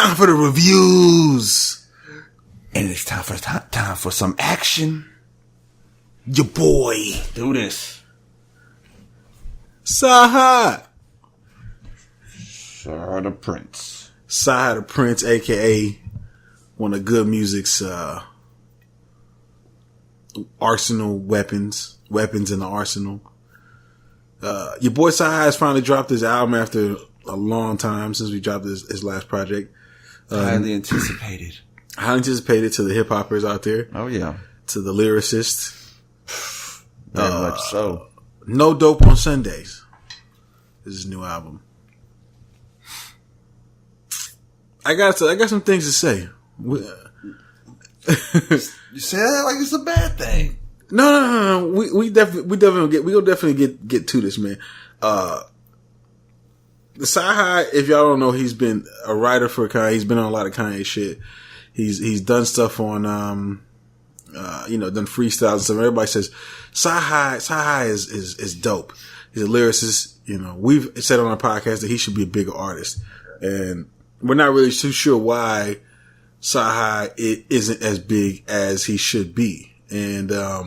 time for the reviews. And it's time for some action. Your boy. Do this. CyHi. CyHi The Prynce. CyHi The Prynce, a.k.a. one of good music's arsenal weapons in the arsenal. Your boy CyHi has finally dropped his album after a long time since we dropped his last project. Highly anticipated. Highly anticipated to the hip hoppers out there. Oh yeah. To the lyricist. Very much so. No Dope on Sundays. This is his new album. I got some things to say. You say that like it's a bad thing. No. We'll definitely get to this, man. The CyHi, if y'all don't know, he's been a writer for Kanye. He's been on a lot of Kanye shit. He's done stuff on done freestyles and stuff. Everybody says CyHi is dope. He's a lyricist. We've said on our podcast that he should be a bigger artist, and we're not really too sure why CyHi isn't as big as he should be. And I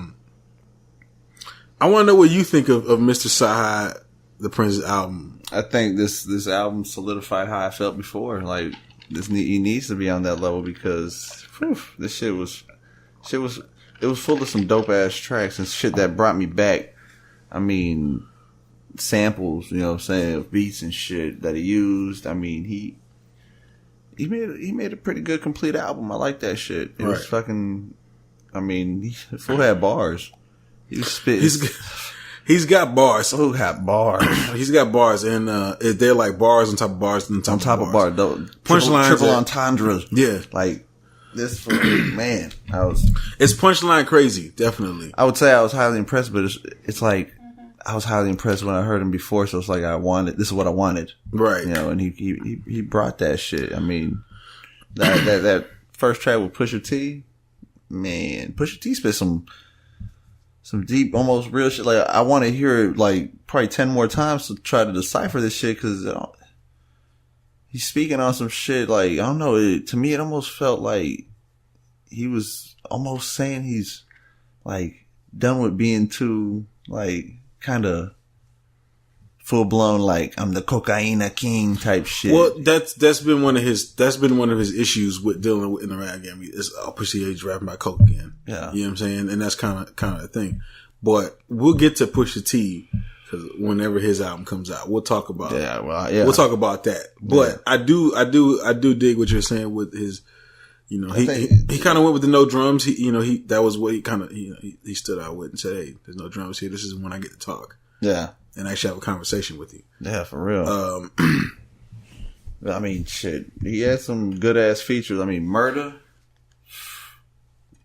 want to know what you think of Mr. CyHi The Prynce's album. I think this album solidified how I felt before. Like he needs to be on that level because this shit was full of some dope ass tracks and shit that brought me back. I mean, samples, you know what I'm saying, beats and shit that he used. I mean, he made a pretty good complete album. I like that shit. It was fucking. I mean, he full had bars. He was spitting. He's got bars. Who got bars? He's got bars, and they're like bars on top of bars on top of bars. Punchlines, triple entendres. Yeah, like this. Man, it's punchline crazy. Definitely, I would say I was highly impressed, but it's like I was highly impressed when I heard him before. So it's like this is what I wanted, right? And he brought that shit. I mean, that first track with Pusha T, man, Pusha T spit some deep, almost real shit. Like, I want to hear it like probably 10 more times to try to decipher this shit because he's speaking on some shit. Like, I don't know. To me, it almost felt like he was almost saying he's like done with being too like kind of full blown like I'm the cocaina king type shit. Well, that's been one of his issues with dealing with in the rap game. Is Pusha T rapping about coke again. Yeah, you know what I'm saying, and that's kind of a thing. But we'll get to Pusha T because whenever his album comes out, we'll talk about. We'll talk about that. But I do dig what you're saying with his. He kind of went with the no drums. That was what he kind of he stood out with and said, "Hey, there's no drums here. This is when I get to talk." Yeah. And actually have a conversation with you. Yeah, for real. I mean, shit. He had some good ass features. I mean, Murder.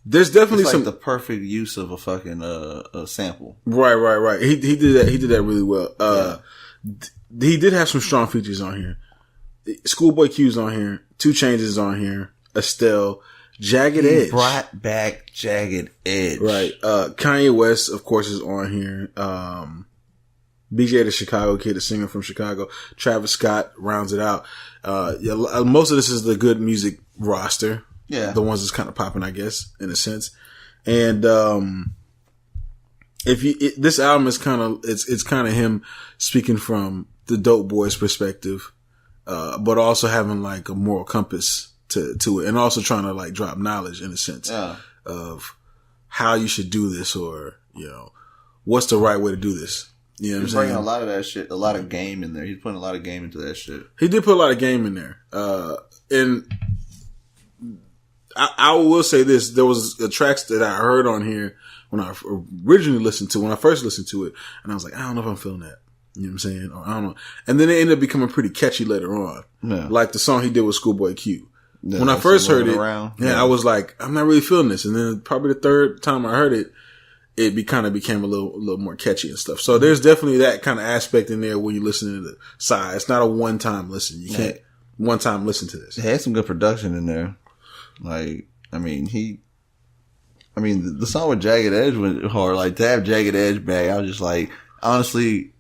There's definitely it's like some the perfect use of a fucking a sample. Right. He did that. He did that really well. He did have some strong features on here. Schoolboy Q's on here. 2 Chainz is on here. Estelle. Jagged Edge. Brought back Jagged Edge. Right. Kanye West, of course, is on here. BJ the Chicago Kid, a singer from Chicago. Travis Scott rounds it out. Most of this is the good music roster. Yeah. The ones that's kind of popping, I guess, in a sense. And, this album is kind of, it's kind of him speaking from the Dope Boys perspective, but also having like a moral compass to it, and also trying to like drop knowledge in a sense of how you should do this, or, what's the right way to do this. You know what I'm saying? He's bringing a lot of that shit, a lot of game in there. He's putting a lot of game into that shit. He did put a lot of game in there. And I will say this, there was the tracks that I heard on here when I originally when I first listened to it, and I was like, I don't know if I'm feeling that. You know what I'm saying? Or I don't know. And then it ended up becoming pretty catchy later on. Yeah. Like the song he did with Schoolboy Q. Yeah, when I first heard it, I was like, I'm not really feeling this. And then probably the third time I heard it, it kind of became a little more catchy and stuff. So there's definitely that kind of aspect in there when you listen to the side. It's not a one-time listen. You can't one-time listen to this. It had some good production in there. Like, I mean, the song with Jagged Edge went hard. Like, to have Jagged Edge back, I was just like, honestly,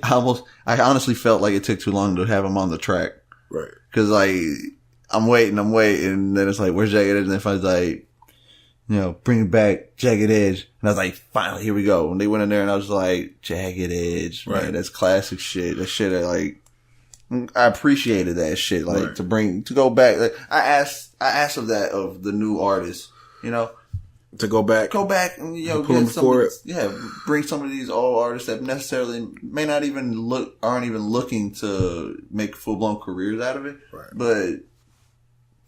I honestly felt like it took too long to have him on the track. Right. Because, like, I'm waiting, and then it's like, where's Jagged Edge? And then finally like, you know, bring back Jagged Edge. And I was like, finally, here we go. And they went in there and I was like, Jagged Edge. Right. Man, that's classic shit. That shit, I appreciated that shit. Like, to go back. Like, I asked of the new artists, you know. To go back and, you know, get some, bring some of these old artists that necessarily may not even aren't even looking to make full blown careers out of it. Right. But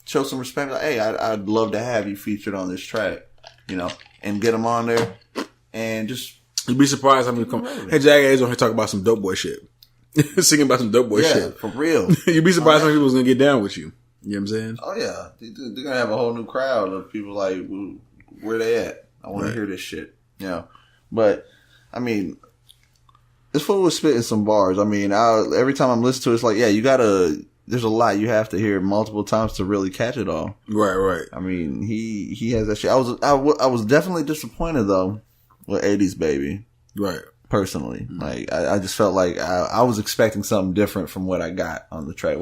show some respect. Like, hey, I'd love to have you featured on this track, you know, and get them on there and just. You'd be surprised how many come. Hey, Jagged Edge on here talking about some dope boy shit. Singing about some dope boy shit. Yeah, for real. You'd be surprised how many people's gonna get down with you. You know what I'm saying? Oh yeah. They're gonna have a whole new crowd of people like, where they at? I want to hear this shit. You know? But, I mean, this fool was spitting some bars. I mean, every time I'm listening to it, it's like, yeah, there's a lot you have to hear multiple times to really catch it all. Right. I mean, he has that shit. I was definitely disappointed though with 80s Baby. Right. Personally. Mm-hmm. Like, I just felt like I was expecting something different from what I got on the track.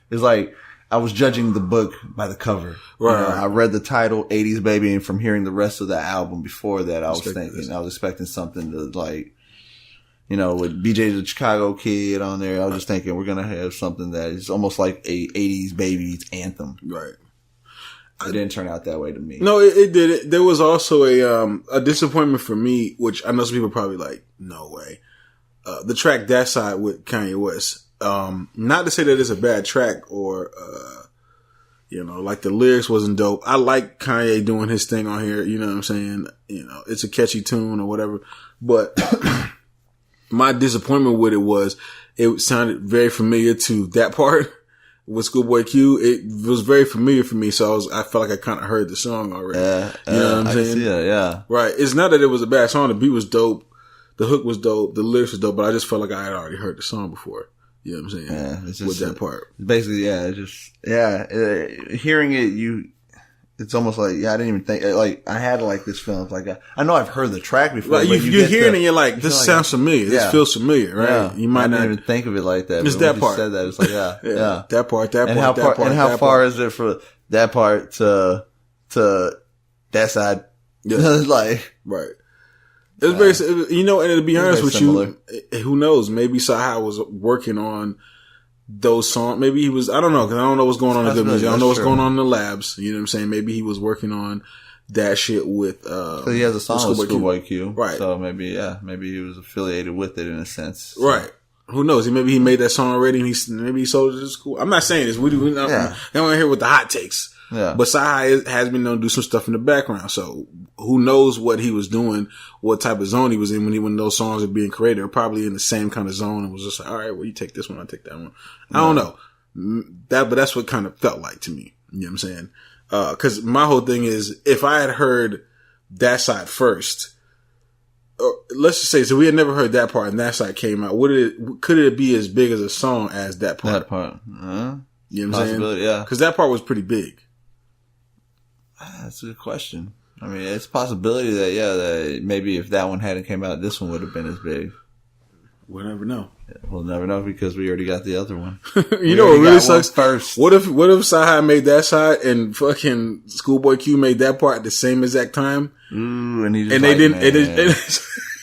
It's like, I was judging the book by the cover. Right. You know, I read the title, 80s Baby, and from hearing the rest of the album before that, I was expecting something to, like, you know, with BJ the Chicago Kid on there, I was just thinking we're going to have something that is almost like a 80s Baby's anthem. Right. It didn't turn out that way to me. No, it did. There was also a disappointment for me, which I know some people probably like, no way. The track That Side with Kanye West. Not to say that it's a bad track or, you know, like the lyrics wasn't dope. I like Kanye doing his thing on here. You know what I'm saying? You know, it's a catchy tune or whatever. But my disappointment with it was it sounded very familiar to that part with Schoolboy Q. It was very familiar for me. So I felt like I kind of heard the song already. You know what I'm saying? Yeah. Right. It's not that it was a bad song. The beat was dope. The hook was dope. The lyrics was dope. But I just felt like I had already heard the song before. You know what I'm saying? Yeah, it's just with that part. Basically, hearing it, it's almost like, I didn't even think, like, I had like this feeling, like, I know I've heard the track before. Like, you're hearing it and you're like, this sounds familiar. This feels familiar, right? Yeah. You might not even think of it like that. It's that part. You said that, it's like, yeah. That part. And how far is it for that part to that side? Yeah. Like, right. It's very, you know, and to be honest with you, who knows? Maybe CyHi was working on those songs. Maybe he was, I don't know, because I don't know what's going on in good music. I don't know what's going on in the labs. You know what I'm saying? Maybe he was working on that shit with, so he has a song with Schoolboy Q. Right. So maybe he was affiliated with it in a sense. So. Right. Who knows? Maybe he made that song already and maybe he sold it to school. I'm not saying this. We don't hear with the hot takes. Yeah. But CyHi has been known to do some stuff in the background. So who knows what he was doing, what type of zone he was in when those songs are being created. Or probably in the same kind of zone and was just like, all right, well, you take this one, I take that one. I don't know. But that's what kind of felt like to me. You know what I'm saying? Cause my whole thing is, if I had heard That Side first, or let's just say, so we had never heard that part and That Side came out, could it be as big as a song as that part? That part. You know what I'm saying? Yeah. Cause that part was pretty big. That's a good question. I mean, it's a possibility that maybe if that one hadn't came out, this one would have been as big. We'll never know. Yeah, we'll never know because we already got the other one. You know what really sucks? First. What if CyHi made That Side and fucking Schoolboy Q made that part at the same exact time? Ooh, and they didn't.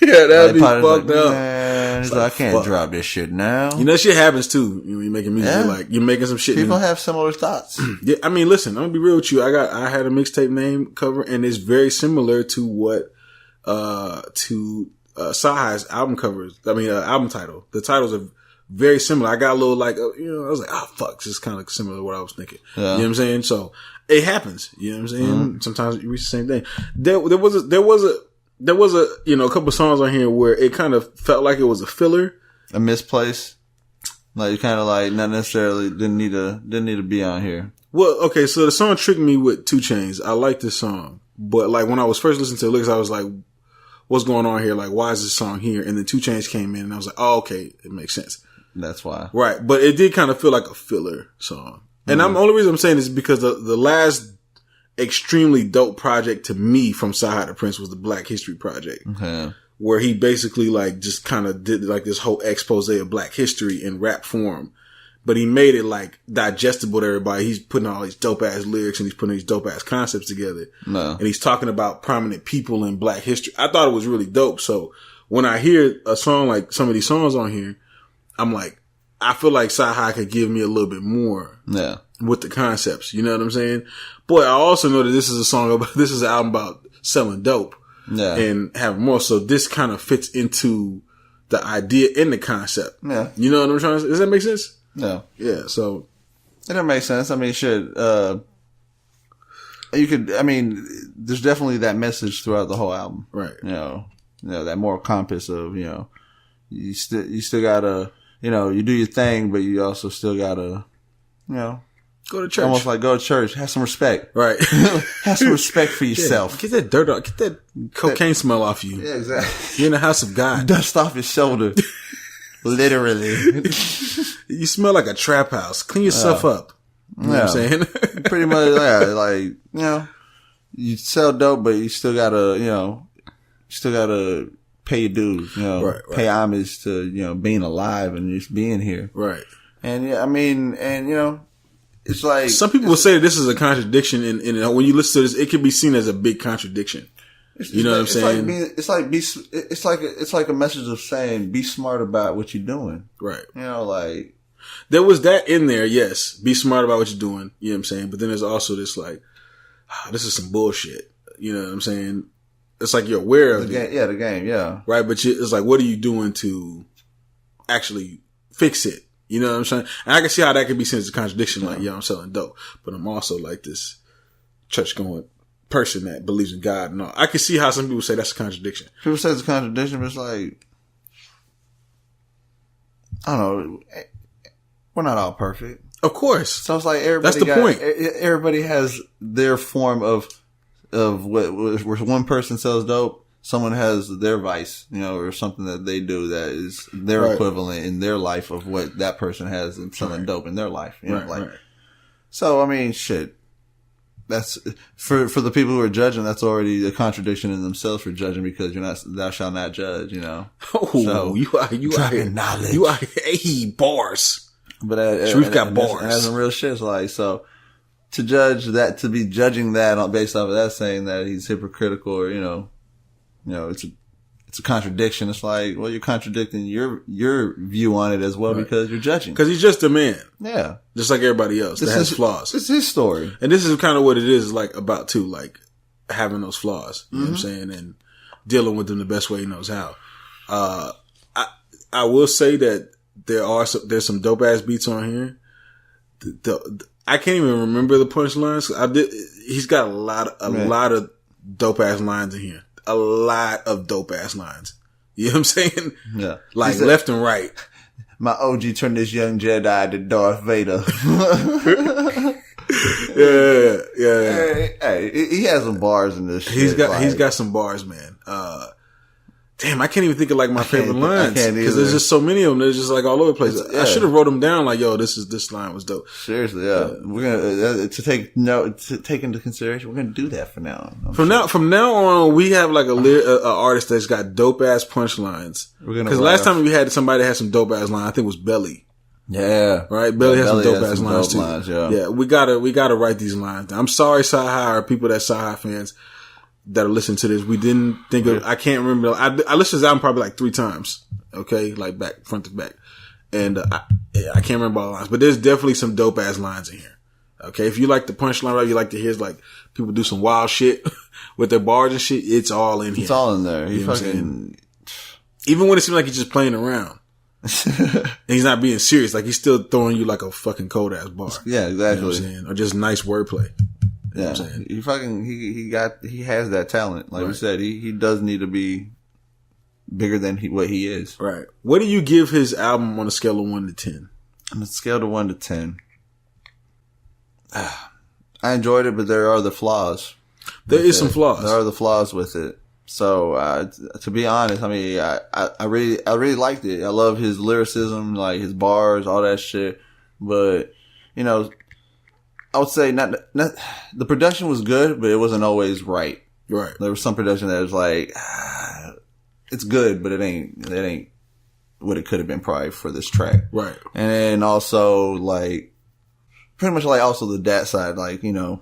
Yeah, that'd be fucked up. Man, I can't drop this shit now. You know, shit happens too. You know, you're making music, you're making some shit. People have similar thoughts. Yeah, I mean, listen, I'm gonna be real with you. I had a mixtape name cover, and it's very similar to what CyHi's album covers. I mean, album title. The titles are very similar. I got a little like, I was like, fuck, it's just kind of similar to what I was thinking. Yeah. You know what I'm saying? So it happens. You know what I'm saying? Mm-hmm. Sometimes you reach the same thing. There was a a couple songs on here where it kind of felt like it was a filler, a misplace. Like kind of like not necessarily didn't need to be on here. Well, okay, so the song "Trick Me" with 2 Chainz, I like this song, but like when I was first listening to the lyrics, I was like, "What's going on here? Like, why is this song here?" And then 2 Chainz came in, and I was like, "Oh, okay, it makes sense." That's why, right? But it did kind of feel like a filler song, and the only reason I'm saying this is because the last extremely dope project to me from CyHi The Prynce was the Black History Project. Okay. Where he basically like just kind of did like this whole expose of Black history in rap form. but he made it like digestible to everybody. He's putting all these dope ass lyrics and he's putting these dope ass concepts together. No. And he's talking about prominent people in Black history. I thought it was really dope. So when I hear a song like some of these songs on here, I'm like, I feel like CyHi could give me a little bit more. Yeah. With the concepts. You know what I'm saying? Boy, I also know that this is an album about selling dope. Yeah. And having more. So this kind of fits into the idea and the concept. Yeah. You know what I'm trying to say? Does that make sense? Yeah. Yeah. So. It doesn't make sense. I mean, shit, there's definitely that message throughout the whole album. Right. You know, that moral compass of, you still gotta, you do your thing, but you also still gotta, go to church. Almost like go to church. Have some respect. Right. Have some respect for yourself. Yeah, get that dirt off. Get that cocaine smell off you. Yeah, exactly. You're in the house of God. Dust off your shoulder. Literally. You smell like a trap house. Clean yourself up. You know what I'm saying? Pretty much, like, you sell dope, but you still gotta, pay your dues, right. Pay homage to, being alive and just being here. Right. And it's like. Some people will say that this is a contradiction and when you listen to this, it can be seen as a big contradiction. You know what I'm saying? It's like a message of saying, be smart about what you're doing. Right. Like. There was that in there, yes. Be smart about what you're doing. You know what I'm saying? But then there's also this like, this is some bullshit. You know what I'm saying? It's like you're aware of it. Yeah, the game, yeah. Right? But it's like, what are you doing to actually fix it? You know what I'm saying? And I can see how that could be seen as a contradiction. Like, I'm selling dope. But I'm also like this church-going person that believes in God and all. I can see how some people say that's a contradiction. People say it's a contradiction, but it's like, I don't know. We're not all perfect. Of course. So it's like everybody. That's the point. Everybody has their form of what, where one person sells dope, someone has their vice, or something that they do that is their equivalent in their life of what that person has in selling dope in their life. Right. So, I mean, shit. That's for the people who are judging. That's already a contradiction in themselves for judging because thou shalt not judge. Oh, so, you are knowledge. You are bars. But we've got bars. And some real shit. Like, so to judge that, to be judging that based off of that, saying that he's hypocritical or it's a contradiction. It's like, well, you're contradicting your view on it as well because you're judging. Because he's just a man. Yeah. Just like everybody else that has flaws. It's his story. And this is kind of what it is like about too, like having those flaws. You know what I'm saying? And dealing with them the best way he knows how. I will say that there's some dope ass beats on here. I can't even remember the punchlines. He's got a lot of dope ass lines in here. A lot of dope ass lines. You know what I'm saying? Yeah. Like left and right. My OG turned this young Jedi to Darth Vader. Yeah. Hey, he has some bars in this shit. He's got some bars, man. Damn, I can't even think of like my favorite lines because there's just so many of them. They're just like all over the place. I should have wrote them down. Like, yo, this line was dope. Seriously, yeah. We're gonna to take into consideration. We're gonna do that for now. From now on, we have like a artist that's got dope ass punchlines. Because last time we had somebody that had some dope ass line, I think it was Belly. Yeah, right. Belly has some dope ass lines too. Yeah, we gotta write these lines down. I'm sorry, CyHi, or people that CyHi fans that are listening to this. We didn't think of, I can't remember. I listened to this album probably like 3 times. Okay. Like front to back. And, I can't remember all the lines, but there's definitely some dope ass lines in here. Okay. If you like the punchline, right? You like to hear like people do some wild shit with their bars and shit. It's all in here. It's all in there. Even when it seems like he's just playing around. And he's not being serious. Like he's still throwing you like a fucking cold ass bar. Yeah, exactly. You know what I'm saying? Or just nice wordplay. You know what I'm saying? He has that talent. Like we said, he does need to be bigger than what he is. Right. What do you give his album on a scale of 1 to 10? On a scale of 1 to 10. I enjoyed it, but there are the flaws. There is some flaws. There are the flaws with it. So, to be honest, I mean, I really liked it. I love his lyricism, like his bars, all that shit. But, I would say not the production was good, but it wasn't always right. Right. There was some production that was like, it's good, but it ain't what it could have been probably for this track. Right. And then also like pretty much like also the dat side, like, it's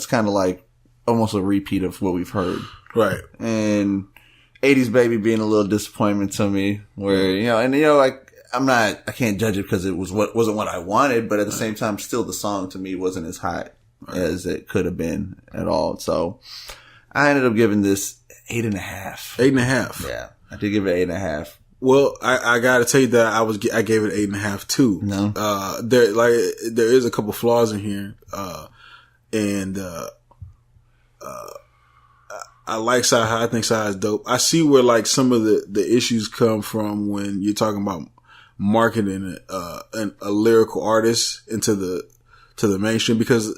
kind of like almost a repeat of what we've heard. Right. And 80s Baby being a little disappointment to me where, like I can't judge it because it wasn't what I wanted, but at the same time, still the song to me wasn't as hot as it could have been at all. So I ended up giving this 8.5. 8.5. Yeah. I did give it 8.5. Well, I gotta tell you that I gave it 8.5 too. No. There is a couple flaws in here. I like CyHi. I think CyHi is dope. I see where like some of the issues come from when you're talking about marketing a lyrical artist into the mainstream, because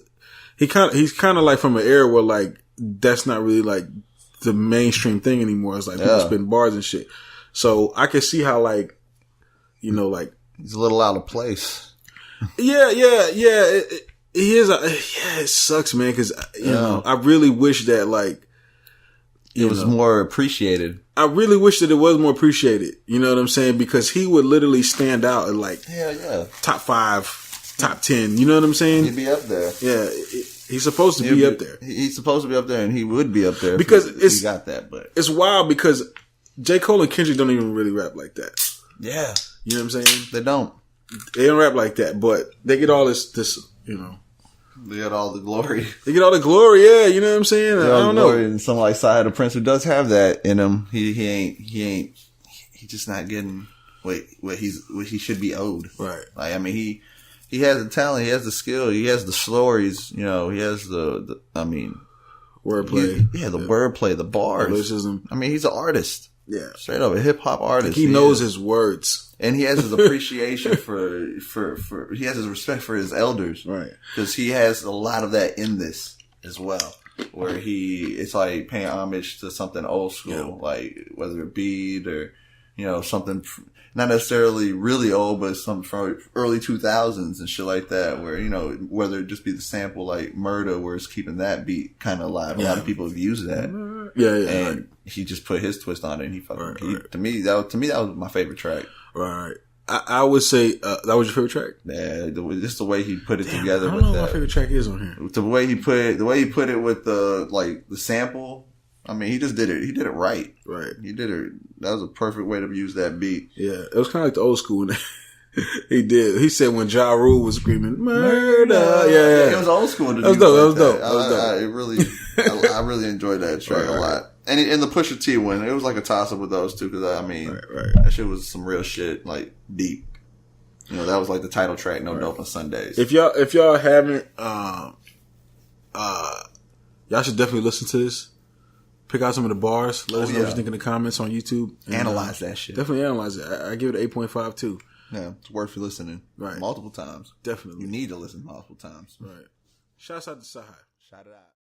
he's kind of like from an era where like that's not really like the mainstream thing anymore. It's like people spitting bars and shit. So I can see how like like he's a little out of place. Yeah. He is. It sucks, man. Because I really wish that like it was more appreciated. I really wish that it was more appreciated. You know what I'm saying? Because he would literally stand out at like top 5, top 10. You know what I'm saying? He'd be up there. Yeah, he's supposed to be up there. He's supposed to be up there, and he would be up there because he got that. But it's wild because J. Cole and Kendrick don't even really rap like that. Yeah, you know what I'm saying? They don't rap like that, but they get all this. They get all the glory. They get all the glory, yeah. You know what I'm saying? I don't know. And someone like CyHi The Prynce who does have that in him, he just not getting what he should be owed. Right. Like, I mean, he has the talent, he has the skill, he has the stories, he has the wordplay. The wordplay, the bars. Lyricism. I mean, he's an artist. Yeah. Straight up a hip hop artist. He knows his words. And he has his appreciation for he has his respect for his elders. Right. Because he has a lot of that in this as well. Where it's like paying homage to something old school, like whether it be or, something not necessarily really old, but something from early 2000s and shit like that, where, whether it just be the sample like Murder, where it's keeping that beat kind of alive. A lot of people have used that. Yeah. And he just put his twist on it, and he fucking, to me, that was my favorite track. Right. I would say, that was your favorite track? Yeah. Just the way he put it together. I don't know what my favorite track is on here. The way he put it with the sample. I mean, he just did it. He did it right. Right. He did it. That was a perfect way to use that beat. Yeah. It was kind of like the old school. He did. He said when Ja Rule was screaming, murder. Yeah. It was old school. That was dope. I really enjoyed that track a lot. And the Pusha T one, it was like a toss up with those two, because that shit was some real shit, like deep. That was like the title track, No Dope on Sundays. If y'all haven't, y'all should definitely listen to this. Pick out some of the bars. Let us know what you think in the comments on YouTube. And, analyze that shit. Definitely analyze it. I give it 8.5 too. Yeah, it's worth listening. Right. Multiple times. Definitely. You need to listen multiple times. Right. Shouts out to CyHi. Shout it out.